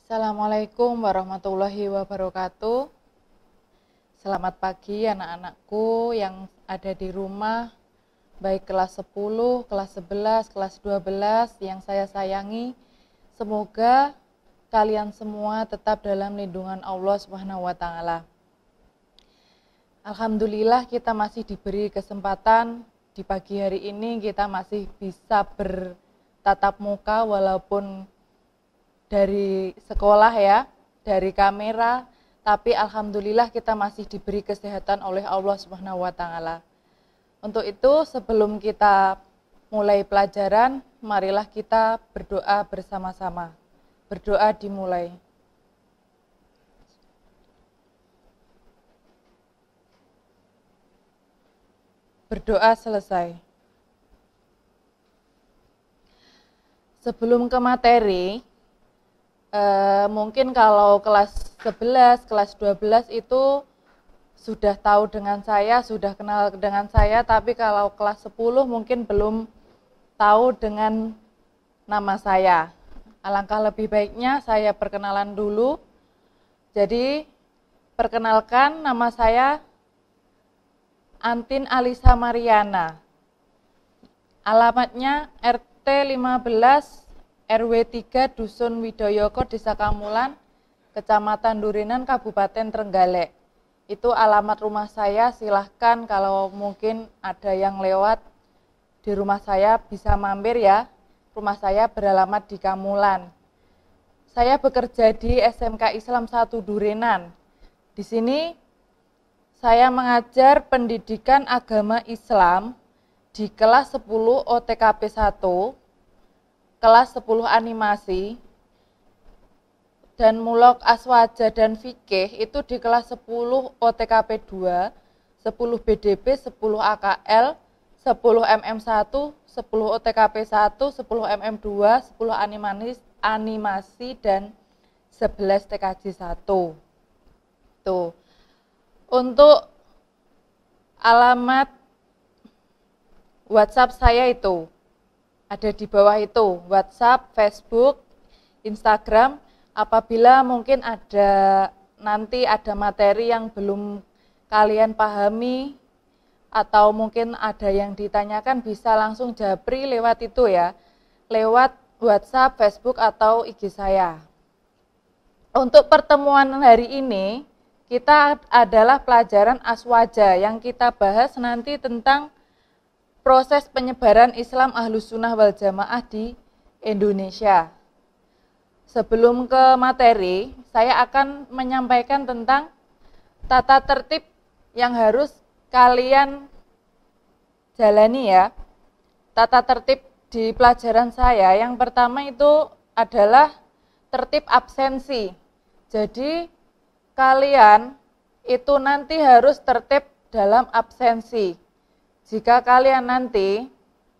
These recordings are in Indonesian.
Assalamualaikum warahmatullahi wabarakatuh. Selamat pagi anak-anakku yang ada di rumah, baik kelas 10, kelas 11, kelas 12 yang saya sayangi. Semoga kalian semua tetap dalam lindungan Allah Subhanahu wa taala. Alhamdulillah kita masih diberi kesempatan di pagi hari ini, kita masih bisa bertatap muka walaupun dari sekolah ya, dari kamera, tapi alhamdulillah kita masih diberi kesehatan oleh Allah Subhanahu wa taala. Untuk itu sebelum kita mulai pelajaran, marilah kita berdoa bersama-sama. Berdoa dimulai. Berdoa selesai. Sebelum ke materi, mungkin kalau kelas 11, kelas 12 itu sudah tahu dengan saya, sudah kenal dengan saya, tapi kalau kelas 10 mungkin belum tahu dengan nama saya. Alangkah lebih baiknya saya perkenalan dulu. Jadi, perkenalkan, nama saya Antin Alisa Mariana. Alamatnya RT 15 RW 3 Dusun Widoyoko, Desa Kamulan, Kecamatan Durinan, Kabupaten Trenggalek. Itu alamat rumah saya, silahkan kalau mungkin ada yang lewat di rumah saya bisa mampir ya. Rumah saya beralamat di Kamulan. Saya bekerja di SMK Islam 1 Durinan. Di sini saya mengajar pendidikan agama Islam di kelas 10 OTKP 1, kelas 10 animasi, dan mulok aswaja dan fikih itu di kelas 10 OTKP 2, 10 BDP, 10 AKL, 10 MM1, 10 OTKP 1, 10 MM2, 10 animasi, dan 11 TKJ 1. Tuh. Untuk alamat WhatsApp saya itu ada di bawah itu, WhatsApp, Facebook, Instagram. Apabila mungkin nanti ada materi yang belum kalian pahami atau mungkin ada yang ditanyakan, bisa langsung japri lewat itu ya, lewat WhatsApp, Facebook, atau IG saya. Untuk pertemuan hari ini, kita adalah pelajaran aswaja yang kita bahas nanti tentang proses penyebaran Islam Ahlus Sunnah wal Jamaah di Indonesia. Sebelum ke materi, saya akan menyampaikan tentang tata tertib yang harus kalian jalani ya. Tata tertib di pelajaran saya, yang pertama itu adalah tertib absensi. Jadi, kalian itu nanti harus tertib dalam absensi. Jika kalian nanti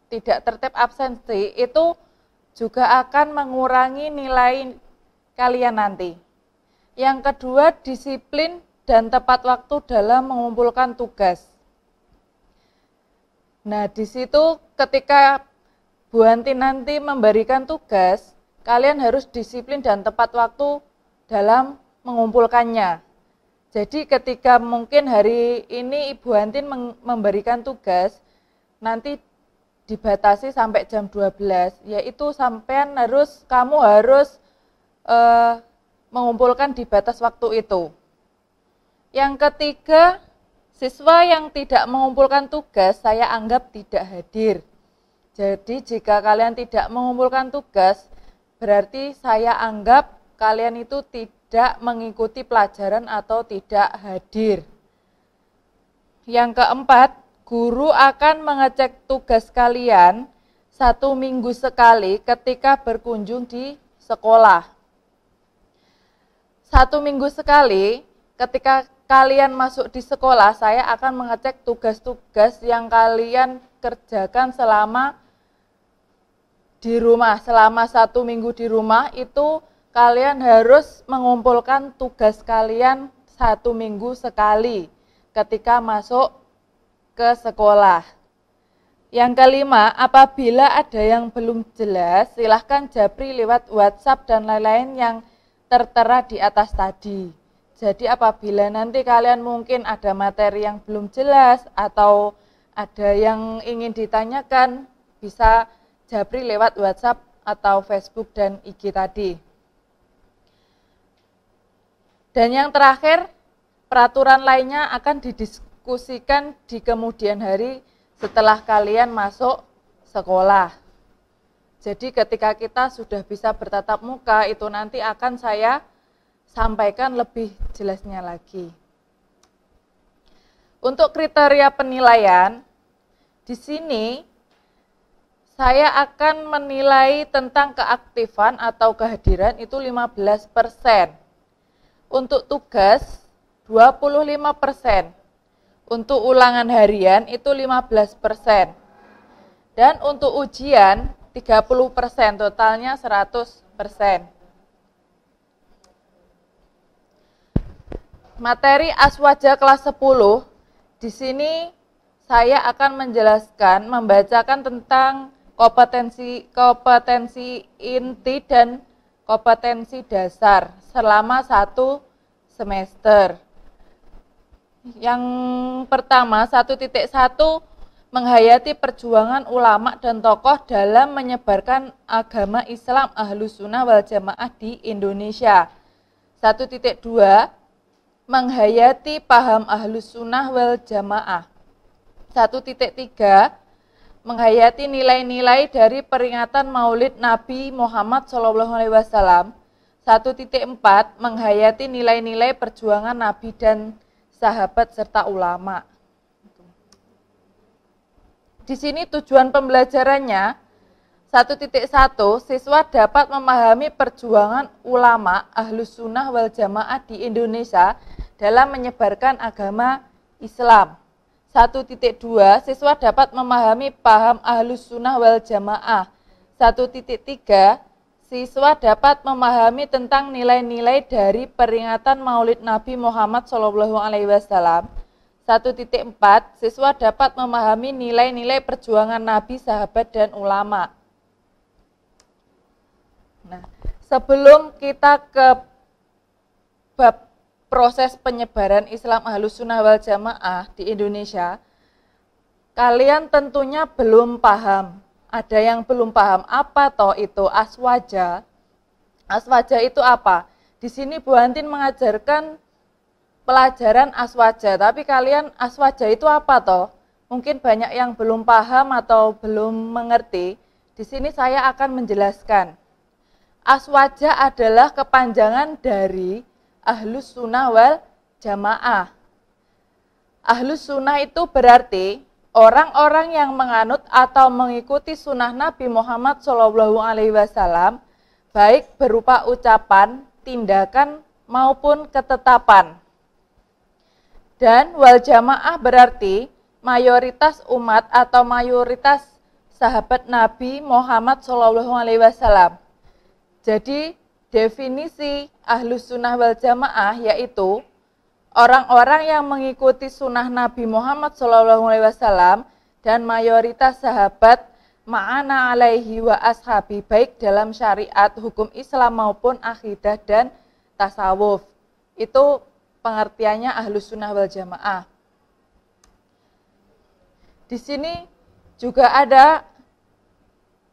tidak tertib absensi, itu juga akan mengurangi nilai kalian nanti. Yang kedua, disiplin dan tepat waktu dalam mengumpulkan tugas. Nah, di situ ketika Bu Anti nanti memberikan tugas, kalian harus disiplin dan tepat waktu dalam mengumpulkannya. Jadi ketika mungkin hari ini Ibu Antin memberikan tugas, nanti dibatasi sampai jam 12, yaitu kamu harus mengumpulkan di batas waktu itu. Yang ketiga, siswa yang tidak mengumpulkan tugas, saya anggap tidak hadir. Jadi jika kalian tidak mengumpulkan tugas, berarti saya anggap kalian itu tidak mengikuti pelajaran atau tidak hadir. Yang keempat, guru akan mengecek tugas kalian 1 minggu sekali ketika berkunjung di sekolah. 1 minggu sekali ketika kalian masuk di sekolah, saya akan mengecek tugas-tugas yang kalian kerjakan selama di rumah. Selama 1 minggu di rumah itu kalian harus mengumpulkan tugas kalian 1 minggu sekali ketika masuk ke sekolah. Yang kelima, apabila ada yang belum jelas, silahkan japri lewat WhatsApp dan lain-lain yang tertera di atas tadi. Jadi apabila nanti kalian mungkin ada materi yang belum jelas atau ada yang ingin ditanyakan, bisa japri lewat WhatsApp atau Facebook dan IG tadi. Dan yang terakhir, peraturan lainnya akan didiskusikan di kemudian hari setelah kalian masuk sekolah. Jadi ketika kita sudah bisa bertatap muka, itu nanti akan saya sampaikan lebih jelasnya lagi. Untuk kriteria penilaian, di sini saya akan menilai tentang keaktifan atau kehadiran itu 15%. Untuk tugas 25%. Untuk ulangan harian itu 15%. Dan untuk ujian 30%, totalnya 100%. Materi Aswaja kelas 10, di sini saya akan menjelaskan, membacakan tentang kompetensi inti dan kompetensi dasar selama 1 semester. Yang pertama, 1.1, menghayati perjuangan ulama dan tokoh dalam menyebarkan agama Islam Ahlus Sunnah wal Jamaah di Indonesia. 1.2, menghayati paham Ahlus Sunnah wal Jamaah. 1.3, menghayati nilai-nilai dari peringatan Maulid Nabi Muhammad SAW. 1.4, menghayati nilai-nilai perjuangan Nabi dan sahabat serta ulama. Di sini tujuan pembelajarannya, 1.1, siswa dapat memahami perjuangan ulama Ahlus Sunnah wal Jamaah di Indonesia dalam menyebarkan agama Islam. 1.2, siswa dapat memahami paham Ahlus Sunnah wal Jamaah. 1.3, siswa dapat memahami tentang nilai-nilai dari peringatan Maulid Nabi Muhammad SAW. 1.4, siswa dapat memahami nilai-nilai perjuangan Nabi, sahabat, dan ulama. Nah, sebelum kita ke bab proses penyebaran Islam Ahlus Sunnah wal Jamaah di Indonesia, kalian tentunya belum paham. Ada yang belum paham apa toh itu aswaja? Aswaja itu apa? Di sini Bu Hantin mengajarkan pelajaran aswaja, tapi kalian aswaja itu apa toh? Mungkin banyak yang belum paham atau belum mengerti. Di sini saya akan menjelaskan. Aswaja adalah kepanjangan dari Ahlus Sunnah wal Jamaah. Ahlus Sunnah itu berarti orang-orang yang menganut atau mengikuti sunnah Nabi Muhammad SAW, baik berupa ucapan, tindakan, maupun ketetapan. Dan wal Jamaah berarti mayoritas umat atau mayoritas sahabat Nabi Muhammad SAW. Jadi definisi Ahlus Sunnah wal Jamaah yaitu orang-orang yang mengikuti sunnah Nabi Muhammad SAW dan mayoritas sahabat ma'ana alaihi wa ashabi, baik dalam syariat, hukum Islam maupun akidah dan tasawuf. Itu pengertiannya Ahlus Sunnah wal Jamaah. Di sini juga ada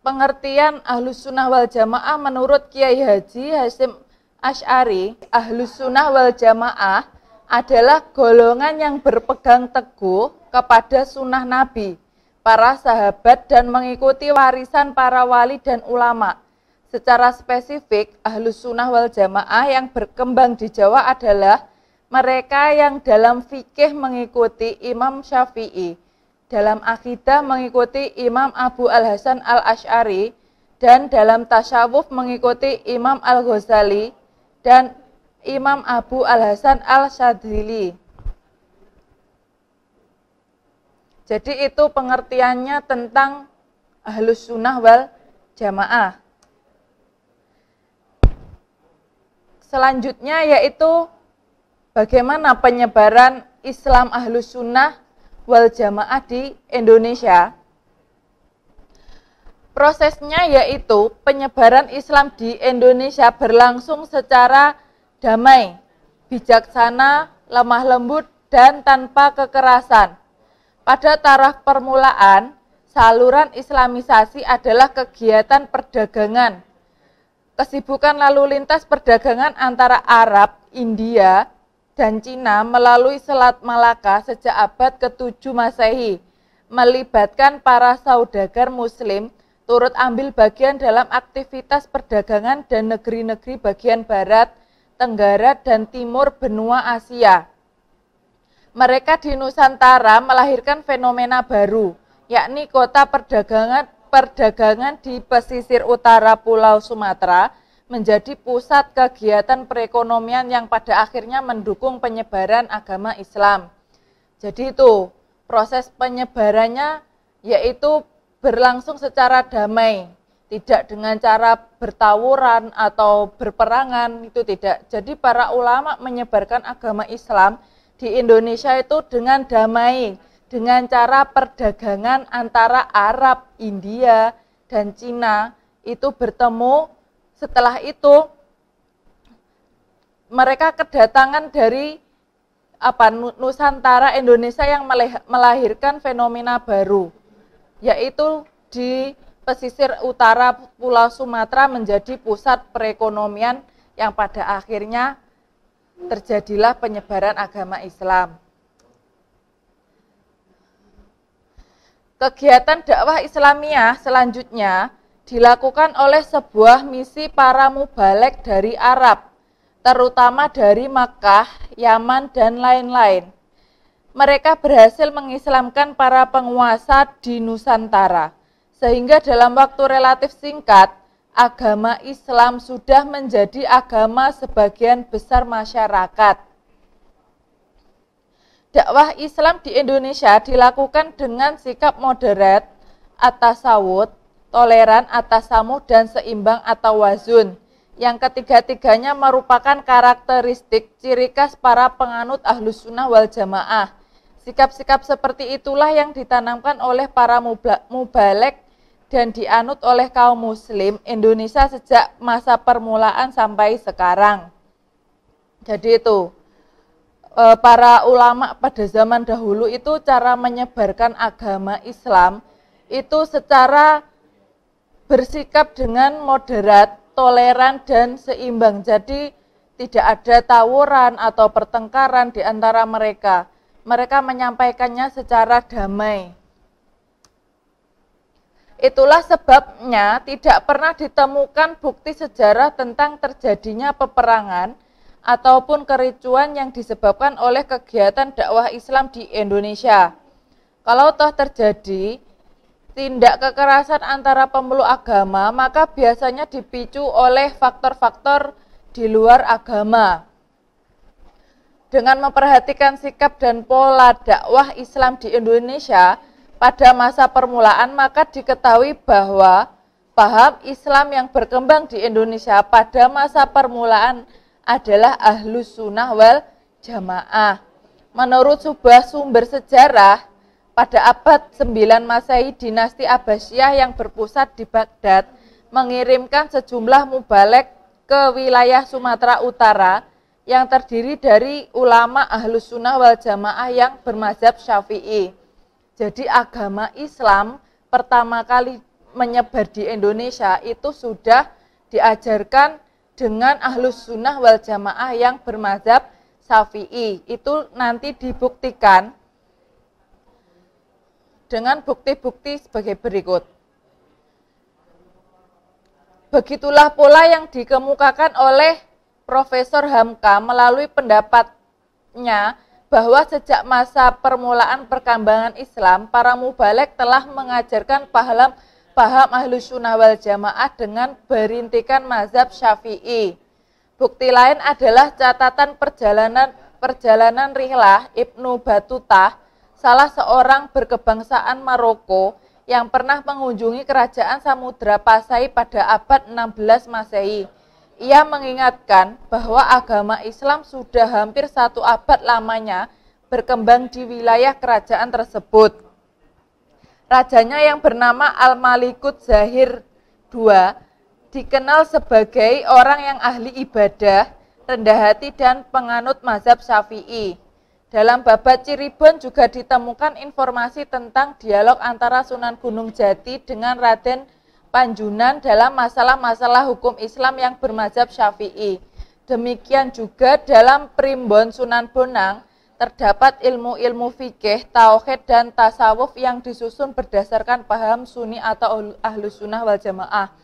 pengertian Ahlus Sunnah wal Jamaah menurut Kiai Haji Hasyim Asy'ari. Ahlus Sunnah wal Jamaah adalah golongan yang berpegang teguh kepada sunnah Nabi, para sahabat, dan mengikuti warisan para wali dan ulama. Secara spesifik, Ahlus Sunnah wal Jamaah yang berkembang di Jawa adalah mereka yang dalam fikih mengikuti Imam Syafi'i, dalam akidah mengikuti Imam Abu Al-Hasan Al-Asy'ari, dan dalam tasawuf mengikuti Imam Al-Ghazali dan Imam Abu Al-Hasan Al-Syadzili. Jadi itu pengertiannya tentang Ahlus Sunnah wal Jamaah. Selanjutnya yaitu bagaimana penyebaran Islam Ahlus Sunnah wal Jamaah di Indonesia. Prosesnya yaitu penyebaran Islam di Indonesia berlangsung secara damai, bijaksana, lemah lembut, dan tanpa kekerasan. Pada taraf permulaan, saluran Islamisasi adalah kegiatan perdagangan. Kesibukan lalu lintas perdagangan antara Arab, India, dan Cina melalui Selat Malaka sejak abad ke-7 Masehi, melibatkan para saudagar Muslim turut ambil bagian dalam aktivitas perdagangan dan negeri-negeri bagian barat, tenggara, dan timur benua Asia. Mereka di Nusantara melahirkan fenomena baru, yakni kota perdagangan di pesisir utara Pulau Sumatera menjadi pusat kegiatan perekonomian yang pada akhirnya mendukung penyebaran agama Islam. Jadi itu proses penyebarannya yaitu berlangsung secara damai, tidak dengan cara bertawuran atau berperangan, itu tidak. Jadi para ulama menyebarkan agama Islam di Indonesia itu dengan damai, dengan cara perdagangan antara Arab, India, dan Cina itu bertemu. Setelah itu mereka kedatangan dari Nusantara Indonesia yang melahirkan fenomena baru, yaitu di pesisir utara Pulau Sumatera menjadi pusat perekonomian yang pada akhirnya terjadilah penyebaran agama Islam. Kegiatan dakwah Islamiyah selanjutnya dilakukan oleh sebuah misi para mubalek dari Arab, terutama dari Makkah, Yaman, dan lain-lain. Mereka berhasil mengislamkan para penguasa di Nusantara, sehingga dalam waktu relatif singkat, agama Islam sudah menjadi agama sebagian besar masyarakat. Dakwah Islam di Indonesia dilakukan dengan sikap moderat, at-tasawwud, toleran, at-tasamuh, dan seimbang atau wazun, yang ketiga-tiganya merupakan karakteristik ciri khas para penganut Ahlus Sunnah wal Jamaah. Sikap-sikap seperti itulah yang ditanamkan oleh para mubalek dan dianut oleh kaum muslim Indonesia sejak masa permulaan sampai sekarang. Jadi itu, para ulama pada zaman dahulu itu cara menyebarkan agama Islam itu secara bersikap dengan moderat, toleran, dan seimbang. Jadi tidak ada tawuran atau pertengkaran di antara mereka. Mereka menyampaikannya secara damai. Itulah sebabnya tidak pernah ditemukan bukti sejarah tentang terjadinya peperangan ataupun kericuan yang disebabkan oleh kegiatan dakwah Islam di Indonesia. Kalau toh terjadi tindak kekerasan antara pemeluk agama, maka biasanya dipicu oleh faktor-faktor di luar agama. Dengan memperhatikan sikap dan pola dakwah Islam di Indonesia pada masa permulaan, maka diketahui bahwa paham Islam yang berkembang di Indonesia pada masa permulaan adalah Ahlus Sunnah wal Jamaah. Menurut sebuah sumber sejarah, pada abad 9 Masehi, dinasti Abbasiyah yang berpusat di Baghdad mengirimkan sejumlah mubalek ke wilayah Sumatera Utara yang terdiri dari ulama Ahlus Sunnah wal Jamaah yang bermazhab Syafi'i. Jadi agama Islam pertama kali menyebar di Indonesia itu sudah diajarkan dengan Ahlus Sunnah wal Jamaah yang bermazhab Syafi'i. Itu nanti dibuktikan dengan bukti-bukti sebagai berikut. Begitulah pola yang dikemukakan oleh Profesor Hamka melalui pendapatnya bahwa sejak masa permulaan perkembangan Islam, para mubalek telah mengajarkan paham Ahlus Sunnah wal Jamaah dengan berintikan mazhab Syafi'i. Bukti lain adalah catatan perjalanan rihlah Ibnu Batutah, salah seorang berkebangsaan Maroko yang pernah mengunjungi kerajaan Samudra Pasai pada abad 16 Masehi. Ia mengingatkan bahwa agama Islam sudah hampir 1 abad lamanya berkembang di wilayah kerajaan tersebut. Rajanya yang bernama Al-Malikut Zahir II dikenal sebagai orang yang ahli ibadah, rendah hati, dan penganut mazhab Syafi'i. Dalam babat Cirebon juga ditemukan informasi tentang dialog antara Sunan Gunung Jati dengan Raden Panjunan dalam masalah-masalah hukum Islam yang bermazhab Syafi'i. Demikian juga dalam Primbon Sunan Bonang terdapat ilmu-ilmu fikih, tauhid, dan tasawuf yang disusun berdasarkan paham Sunni atau Ahlus Sunnah wal Jamaah.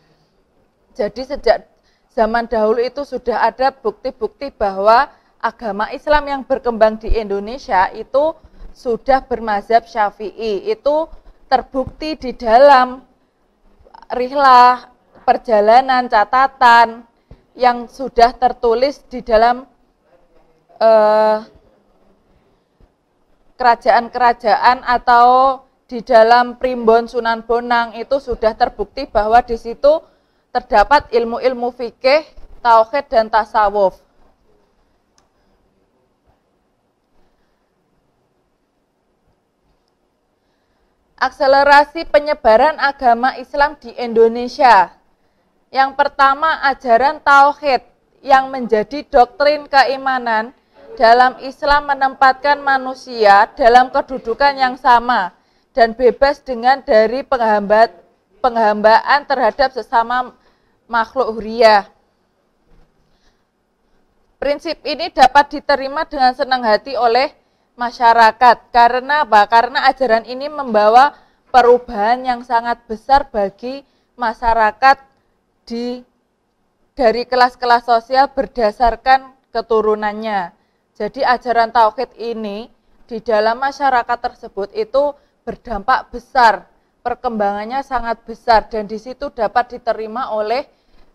Jadi sejak zaman dahulu itu sudah ada bukti-bukti bahwa agama Islam yang berkembang di Indonesia itu sudah bermazhab Syafi'i. Itu terbukti di dalam rihlah, perjalanan, catatan yang sudah tertulis di dalam kerajaan-kerajaan atau di dalam Primbon Sunan Bonang. Itu sudah terbukti bahwa di situ terdapat ilmu-ilmu fikih, tauhid, dan tasawuf. Akselerasi penyebaran agama Islam di Indonesia. Yang pertama, ajaran tauhid yang menjadi doktrin keimanan dalam Islam menempatkan manusia dalam kedudukan yang sama dan bebas dari penghambaan terhadap sesama makhluk huriyah. Prinsip ini dapat diterima dengan senang hati oleh masyarakat. Karena apa? Karena ajaran ini membawa perubahan yang sangat besar bagi masyarakat dari kelas-kelas sosial berdasarkan keturunannya. Jadi ajaran tauhid ini di dalam masyarakat tersebut itu berdampak besar, perkembangannya sangat besar, dan di situ dapat diterima oleh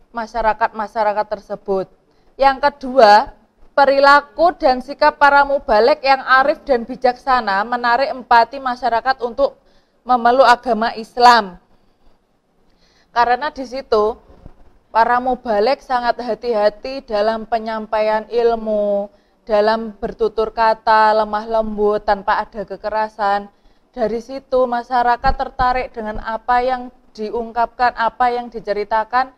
masyarakat-masyarakat tersebut. Yang kedua, perilaku dan sikap para mubalik yang arif dan bijaksana menarik empati masyarakat untuk memeluk agama Islam. Karena di situ para mubalik sangat hati-hati dalam penyampaian ilmu, dalam bertutur kata, lemah lembut, tanpa ada kekerasan. Dari situ masyarakat tertarik dengan apa yang diungkapkan, apa yang diceritakan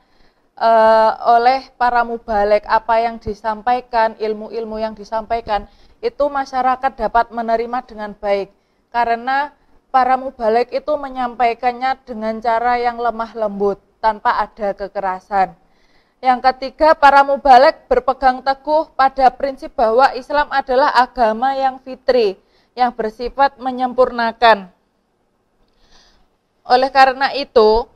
oleh para mubalik, apa yang disampaikan, ilmu-ilmu yang disampaikan, itu masyarakat dapat menerima dengan baik. Karena para mubalik itu menyampaikannya dengan cara yang lemah lembut, tanpa ada kekerasan. Yang ketiga, para mubalik berpegang teguh pada prinsip bahwa Islam adalah agama yang fitri, yang bersifat menyempurnakan. Oleh karena itu,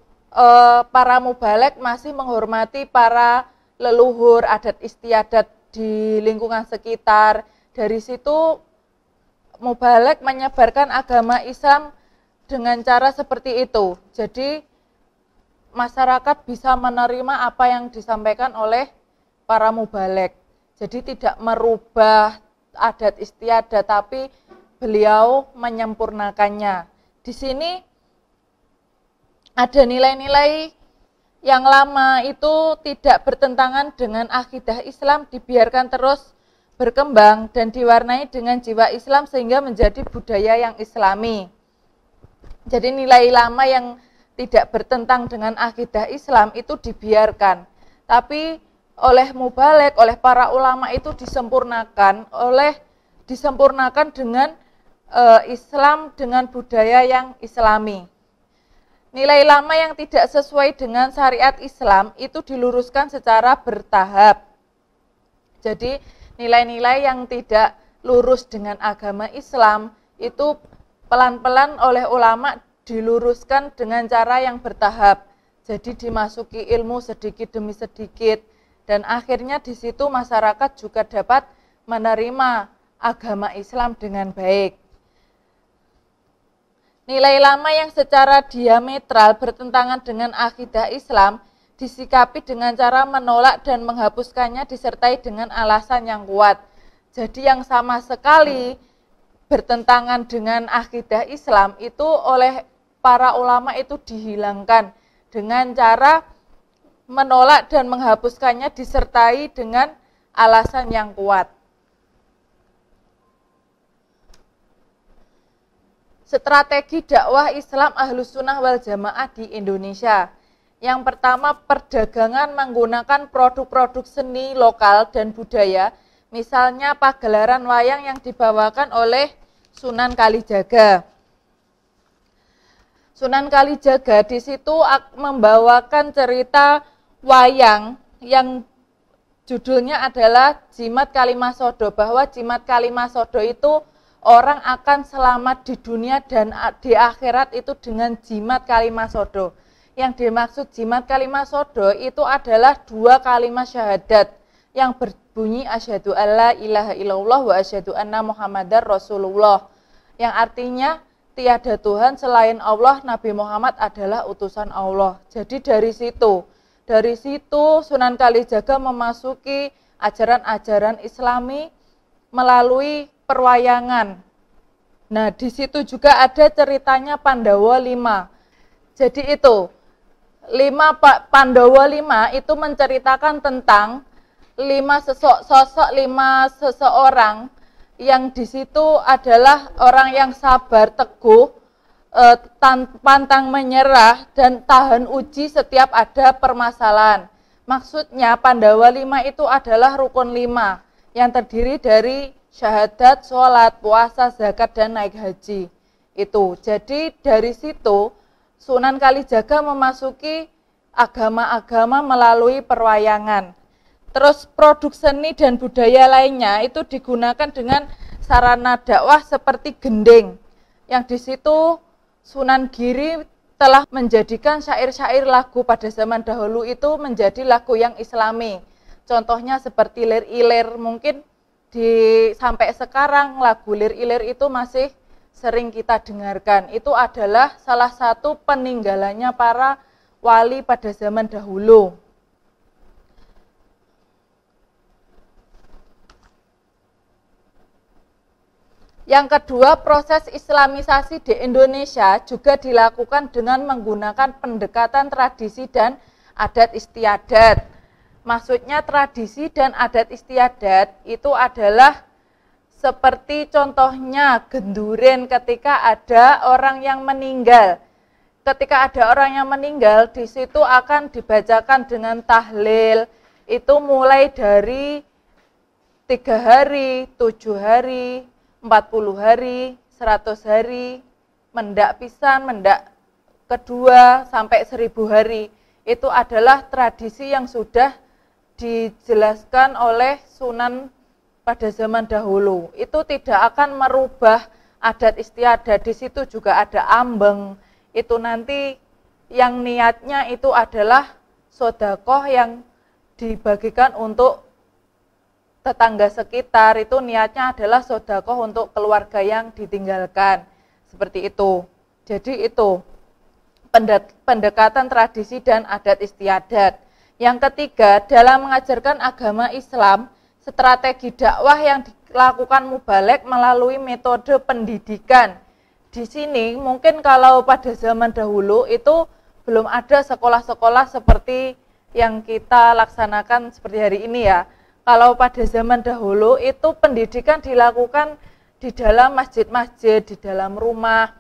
para mubalik masih menghormati para leluhur, adat istiadat di lingkungan sekitar. Dari situ, mubalik menyebarkan agama Islam dengan cara seperti itu. Jadi, masyarakat bisa menerima apa yang disampaikan oleh para mubalik. Jadi tidak merubah adat istiadat, tapi beliau menyempurnakannya. Di sini ada nilai-nilai yang lama itu tidak bertentangan dengan akidah Islam, dibiarkan terus berkembang dan diwarnai dengan jiwa Islam sehingga menjadi budaya yang Islami. Jadi nilai lama yang tidak bertentang dengan akidah Islam itu dibiarkan, tapi oleh mubalik, oleh para ulama itu disempurnakan dengan Islam, dengan budaya yang Islami. Nilai lama yang tidak sesuai dengan syariat Islam itu diluruskan secara bertahap. Jadi nilai-nilai yang tidak lurus dengan agama Islam itu pelan-pelan oleh ulama diluruskan dengan cara yang bertahap. Jadi dimasuki ilmu sedikit demi sedikit, dan akhirnya di situ masyarakat juga dapat menerima agama Islam dengan baik. Nilai lama yang secara diametral bertentangan dengan akidah Islam disikapi dengan cara menolak dan menghapuskannya disertai dengan alasan yang kuat. Jadi yang sama sekali bertentangan dengan akidah Islam itu oleh para ulama itu dihilangkan dengan cara menolak dan menghapuskannya disertai dengan alasan yang kuat. Strategi dakwah Islam Ahlus Sunnah wal Jamaah di Indonesia. Yang pertama, perdagangan menggunakan produk-produk seni lokal dan budaya, misalnya pagelaran wayang yang dibawakan oleh Sunan Kalijaga. Sunan Kalijaga di situ membawakan cerita wayang yang judulnya adalah Jimat Kalimasodo, bahwa Jimat Kalimasodo itu orang akan selamat di dunia dan di akhirat itu dengan jimat kalimasodo. Yang dimaksud jimat kalimasodo itu adalah 2 kalimat syahadat yang berbunyi asyhadu alla ilaha illallah wa asyhadu anna muhammadar rasulullah. Yang artinya tiada Tuhan selain Allah, Nabi Muhammad adalah utusan Allah. Jadi dari situ Sunan Kalijaga memasuki ajaran-ajaran Islami melalui perwayangan. Nah, di situ juga ada ceritanya Pandawa 5. Jadi itu, Pandawa 5 itu menceritakan tentang 5 seseorang yang di situ adalah orang yang sabar, teguh, pantang menyerah, dan tahan uji setiap ada permasalahan. Maksudnya Pandawa 5 itu adalah rukun 5 yang terdiri dari syahadat, sholat, puasa, zakat, dan naik haji. Itu. Jadi dari situ Sunan Kalijaga memasuki agama-agama melalui perwayangan. Terus produk seni dan budaya lainnya itu digunakan dengan sarana dakwah seperti gending. Yang di situ Sunan Giri telah menjadikan syair-syair lagu pada zaman dahulu itu menjadi lagu yang islami. Contohnya seperti lir-ilir, mungkin sampai sekarang lagu lir-ilir itu masih sering kita dengarkan. Itu adalah salah satu peninggalannya para wali pada zaman dahulu. Yang kedua, proses islamisasi di Indonesia juga dilakukan dengan menggunakan pendekatan tradisi dan adat istiadat. Maksudnya tradisi dan adat istiadat itu adalah seperti contohnya genduren ketika ada orang yang meninggal. Ketika ada orang yang meninggal, di situ akan dibacakan dengan tahlil. Itu mulai dari 3 hari, 7 hari, 40 hari, 100 hari, mendak pisan, mendak kedua, sampai 1000 hari. Itu adalah tradisi yang sudah dijelaskan oleh Sunan pada zaman dahulu. Itu tidak akan merubah adat istiadat. Di situ juga ada ambeng. Itu nanti yang niatnya itu adalah sedekah yang dibagikan untuk tetangga sekitar. Itu niatnya adalah sedekah untuk keluarga yang ditinggalkan. Seperti itu. Jadi itu pendekatan tradisi dan adat istiadat. Yang ketiga, dalam mengajarkan agama Islam, strategi dakwah yang dilakukan mubalek melalui metode pendidikan. Di sini mungkin kalau pada zaman dahulu itu belum ada sekolah-sekolah seperti yang kita laksanakan seperti hari ini ya. Kalau pada zaman dahulu itu pendidikan dilakukan di dalam masjid-masjid, di dalam rumah.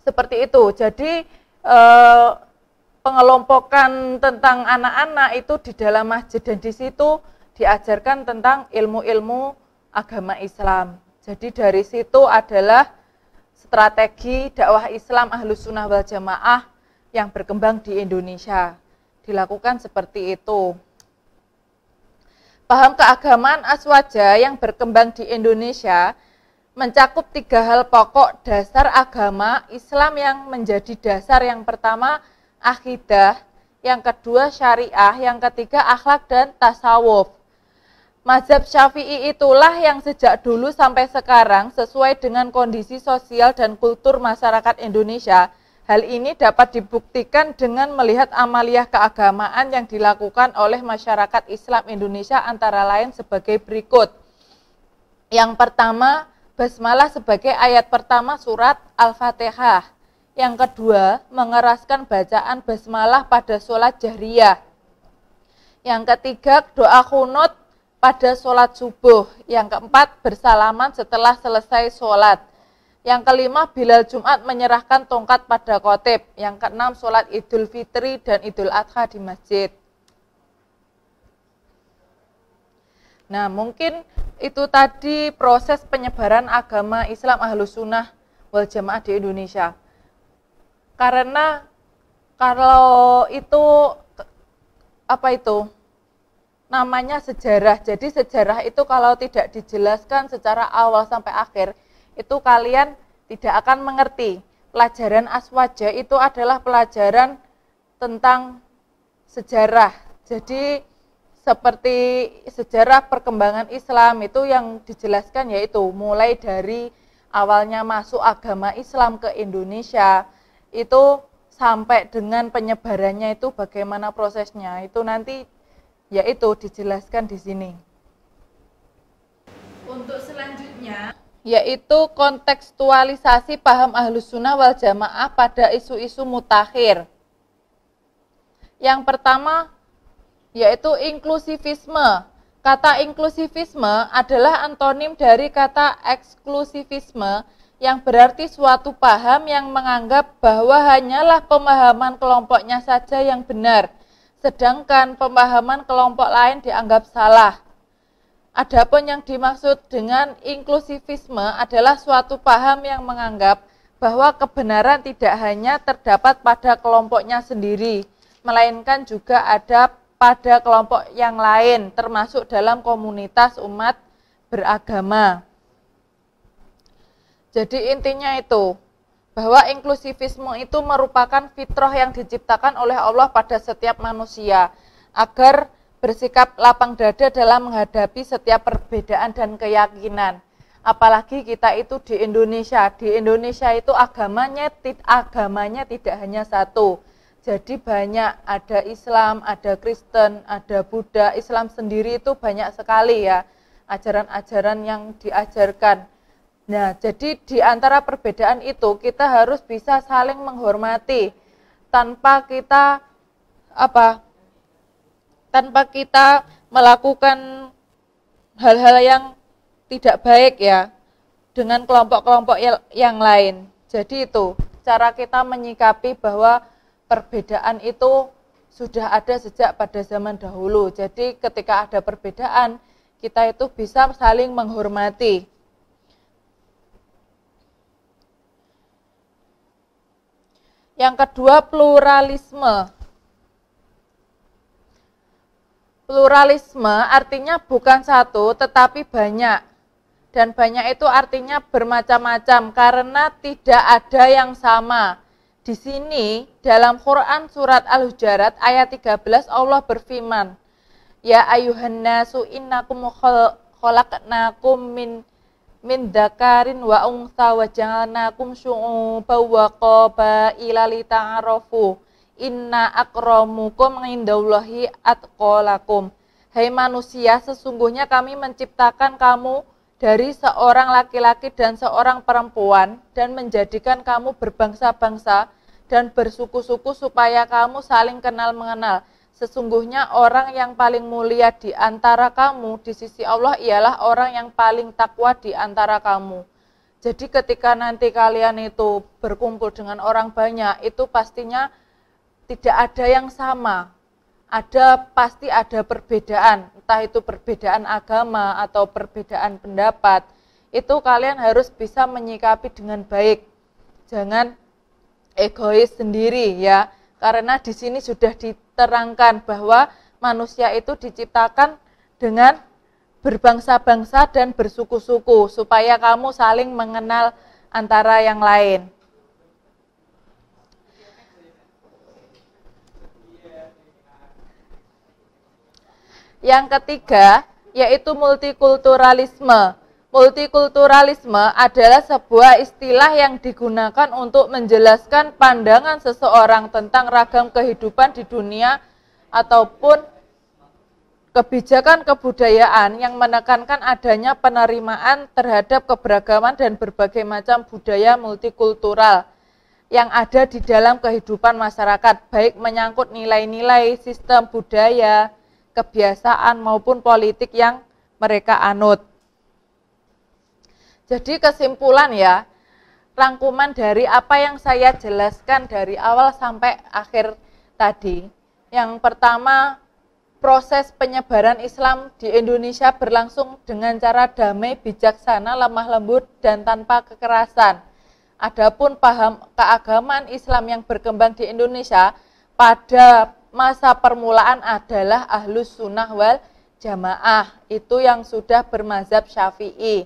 Seperti itu. Jadi pengelompokan tentang anak-anak itu di dalam masjid dan di situ diajarkan tentang ilmu-ilmu agama Islam. Jadi dari situ adalah strategi dakwah Islam Ahlus Sunnah wal Jamaah yang berkembang di Indonesia. Dilakukan seperti itu. Paham keagamaan aswaja yang berkembang di Indonesia mencakup 3 hal pokok dasar agama Islam yang menjadi dasar. Yang pertama, akidah, yang kedua syariah, yang ketiga akhlak dan tasawuf. Mazhab Syafi'i itulah yang sejak dulu sampai sekarang sesuai dengan kondisi sosial dan kultur masyarakat Indonesia. Hal ini dapat dibuktikan dengan melihat amaliyah keagamaan yang dilakukan oleh masyarakat Islam Indonesia antara lain sebagai berikut. Yang pertama, basmalah sebagai ayat pertama surat Al-Fatihah. Yang kedua, mengeraskan bacaan basmalah pada sholat jahriyah. Yang ketiga, doa qunut pada sholat subuh. Yang keempat, bersalaman setelah selesai sholat. Yang kelima, Bilal Jumat menyerahkan tongkat pada khotib. Yang keenam, sholat Idul Fitri dan Idul Adha di masjid. Nah, mungkin itu tadi proses penyebaran agama Islam Ahlus Sunnah wal Jamaah di Indonesia. Karena kalau itu namanya sejarah. Jadi sejarah itu kalau tidak dijelaskan secara awal sampai akhir, itu kalian tidak akan mengerti. Pelajaran aswaja itu adalah pelajaran tentang sejarah. Jadi seperti sejarah perkembangan Islam itu yang dijelaskan yaitu mulai dari awalnya masuk agama Islam ke Indonesia, itu sampai dengan penyebarannya itu bagaimana prosesnya. Itu nanti yaitu dijelaskan di sini. Untuk selanjutnya yaitu kontekstualisasi paham Ahlus Sunnah wal Jamaah pada isu-isu mutakhir. Yang pertama yaitu inklusivisme. Kata inklusivisme adalah antonim dari kata eksklusivisme yang berarti suatu paham yang menganggap bahwa hanyalah pemahaman kelompoknya saja yang benar, sedangkan pemahaman kelompok lain dianggap salah. Adapun yang dimaksud dengan inklusivisme adalah suatu paham yang menganggap bahwa kebenaran tidak hanya terdapat pada kelompoknya sendiri, melainkan juga ada pada kelompok yang lain, termasuk dalam komunitas umat beragama. Jadi intinya itu, bahwa inklusivisme itu merupakan fitrah yang diciptakan oleh Allah pada setiap manusia, agar bersikap lapang dada dalam menghadapi setiap perbedaan dan keyakinan. Apalagi kita itu di Indonesia. Di Indonesia itu agamanya tidak hanya satu. Jadi banyak, ada Islam, ada Kristen, ada Buddha. Islam sendiri itu banyak sekali ya, ajaran-ajaran yang diajarkan. Nah, jadi di antara perbedaan itu kita harus bisa saling menghormati tanpa kita melakukan hal-hal yang tidak baik ya dengan kelompok-kelompok yang lain. Jadi itu cara kita menyikapi bahwa perbedaan itu sudah ada sejak pada zaman dahulu. Jadi ketika ada perbedaan, kita itu bisa saling menghormati. Yang kedua, pluralisme. Pluralisme artinya bukan satu tetapi banyak. Dan banyak itu artinya bermacam-macam karena tidak ada yang sama. Di sini dalam Quran surat Al-Hujurat ayat 13 Allah berfirman, Ya ayuhan nasu innakum khalaqnakum min dzakarin wa untha wa ja'alnakum syu'uban wa qabaila lita'arafu. Inna akramukum indallahi atqalakum. Hai manusia, sesungguhnya kami menciptakan kamu dari seorang laki-laki dan seorang perempuan dan menjadikan kamu berbangsa-bangsa dan bersuku-suku supaya kamu saling kenal mengenal. Sesungguhnya orang yang paling mulia di antara kamu di sisi Allah ialah orang yang paling takwa di antara kamu. Jadi ketika nanti kalian itu berkumpul dengan orang banyak, itu pastinya tidak ada yang sama, pasti ada perbedaan, entah itu perbedaan agama atau perbedaan pendapat. Itu kalian harus bisa menyikapi dengan baik, jangan egois sendiri ya, karena di sini sudah diterangkan bahwa manusia itu diciptakan dengan berbangsa-bangsa dan bersuku-suku, supaya kamu saling mengenal antara yang lain. Yang ketiga, yaitu multikulturalisme. Multikulturalisme adalah sebuah istilah yang digunakan untuk menjelaskan pandangan seseorang tentang ragam kehidupan di dunia ataupun kebijakan kebudayaan yang menekankan adanya penerimaan terhadap keberagaman dan berbagai macam budaya multikultural yang ada di dalam kehidupan masyarakat, baik menyangkut nilai-nilai, sistem budaya, kebiasaan maupun politik yang mereka anut. Jadi kesimpulan ya, rangkuman dari apa yang saya jelaskan dari awal sampai akhir tadi. Yang pertama, proses penyebaran Islam di Indonesia berlangsung dengan cara damai, bijaksana, lemah lembut, dan tanpa kekerasan. Adapun paham keagamaan Islam yang berkembang di Indonesia pada masa permulaan adalah Ahlus Sunnah wal Jamaah, itu yang sudah bermazhab Syafi'i.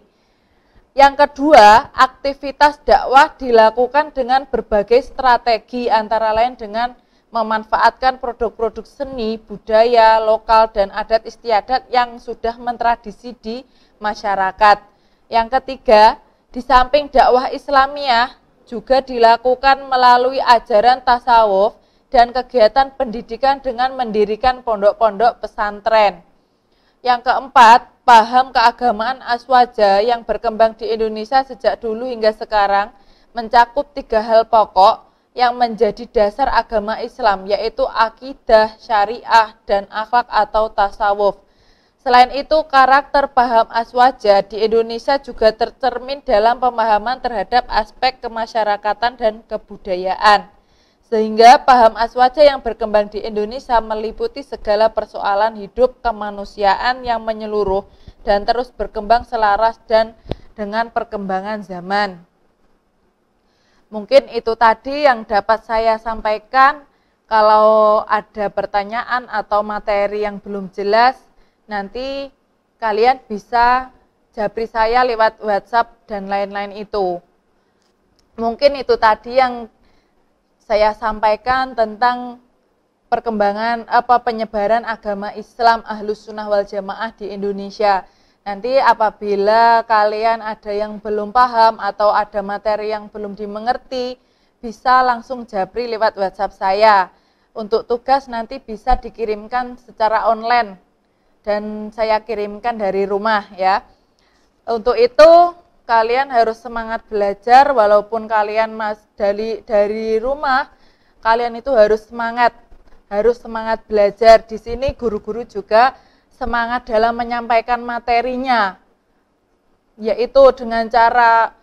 Yang kedua, aktivitas dakwah dilakukan dengan berbagai strategi, antara lain dengan memanfaatkan produk-produk seni, budaya, lokal, dan adat istiadat yang sudah mentradisi di masyarakat. Yang ketiga, di samping dakwah Islamiyah juga dilakukan melalui ajaran tasawuf dan kegiatan pendidikan dengan mendirikan pondok-pondok pesantren. Yang keempat, paham keagamaan Aswaja yang berkembang di Indonesia sejak dulu hingga sekarang mencakup 3 hal pokok yang menjadi dasar agama Islam, yaitu akidah, syariah, dan akhlak atau tasawuf. Selain itu, karakter paham Aswaja di Indonesia juga tercermin dalam pemahaman terhadap aspek kemasyarakatan dan kebudayaan. Sehingga paham Aswaja yang berkembang di Indonesia meliputi segala persoalan hidup kemanusiaan yang menyeluruh dan terus berkembang selaras dan dengan perkembangan zaman. Mungkin itu tadi yang dapat saya sampaikan. Kalau ada pertanyaan atau materi yang belum jelas, nanti kalian bisa japri saya lewat WhatsApp dan lain-lain itu. Mungkin itu tadi yang saya sampaikan tentang perkembangan penyebaran agama Islam Ahlus Sunnah wal Jamaah di Indonesia. Nanti apabila kalian ada yang belum paham atau ada materi yang belum dimengerti, bisa langsung japri lewat WhatsApp saya. Untuk tugas nanti bisa dikirimkan secara online dan saya kirimkan dari rumah ya. Untuk itu kalian harus semangat belajar, walaupun kalian dari rumah, kalian itu harus semangat belajar. Di sini guru-guru juga semangat dalam menyampaikan materinya, yaitu dengan cara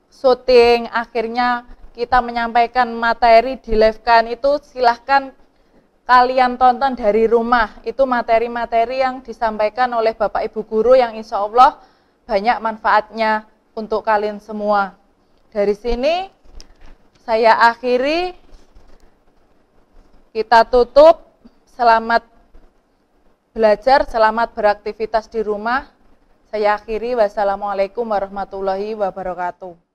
syuting. Akhirnya kita menyampaikan materi di live-kan itu, silahkan kalian tonton dari rumah. Itu materi-materi yang disampaikan oleh Bapak Ibu Guru yang insya Allah banyak manfaatnya untuk kalian semua. Dari sini saya akhiri, kita tutup. Selamat belajar, selamat beraktivitas di rumah. Saya akhiri, wassalamualaikum warahmatullahi wabarakatuh.